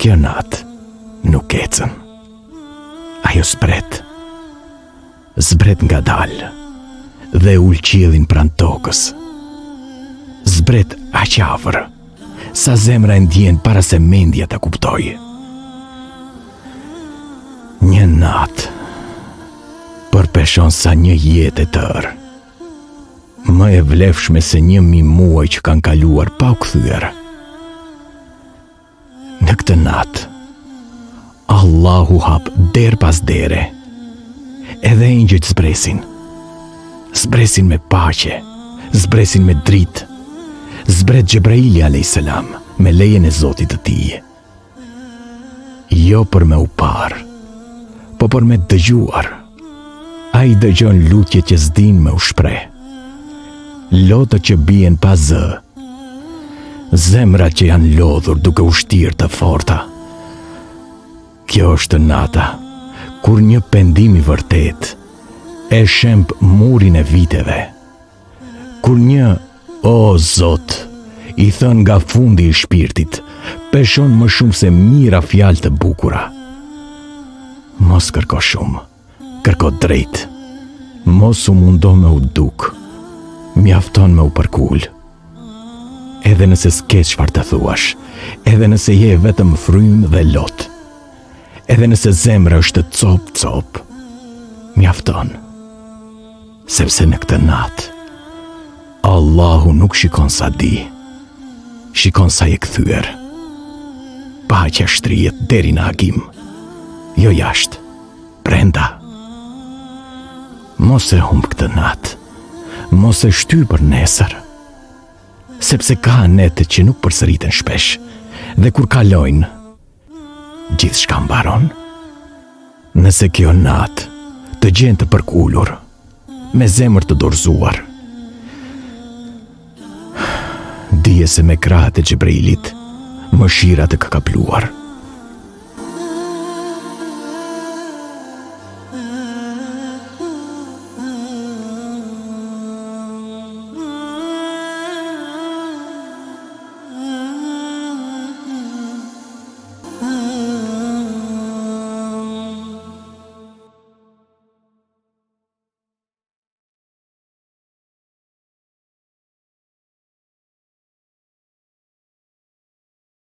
Kjo natë nuk ecën. Ajo zbret nga dalë dhe ul qiellin pran tokës. Zbret aq afër sa zemra e ndjen para se mendja ta kuptoj. Një natë përpeshon sa një jetë e tërë, më e vlefshme se 1000 muaj që kanë kaluar pa u kthyer. Në këtë natë Allahu hap der pas dere, edhe engjëjt zbresin me paqe, zbresin me dritë, zbret Xhebraili a.s. me lejen e Zotit të tij. Jo për me u parë, po për me dëgjuar. Ai dëgjon lutjet që s'din me u shpreh, lotët që bien pa zë, zemrat që janë lodhur duke u shtirë të forta. Kjo është nata kur një pendim i vërtet e shemb murin e viteve, kur një o Zot i thën nga fundi i shpirtit peshon më shumë se mira fjalë të bukura. Mos kërko shumë, kërko drejt. Mos u mundo me u duk, mjafton me u përkull. Edhe nëse s'ke çfarë të thuash, edhe nëse je vetëm frymë dhe lot, edhe nëse zemra është cop, mjafton. Sepse në këtë natë Allahu nuk shikon sa di, shikon sa je kthyer. Paqja shtrihet deri në agim, jo jashtë, brenda. Mos e humb këtë natë, mos e shty për nesër, sepse ka anetet që nuk përsëriten shpesh, dhe kur kalojnë, gjithçka mbaron. Nëse kjo natë të gjen të përkullur, me zemër të dorëzuar, dije se me krahët e Xhebrailit mëshira të ka kapluar.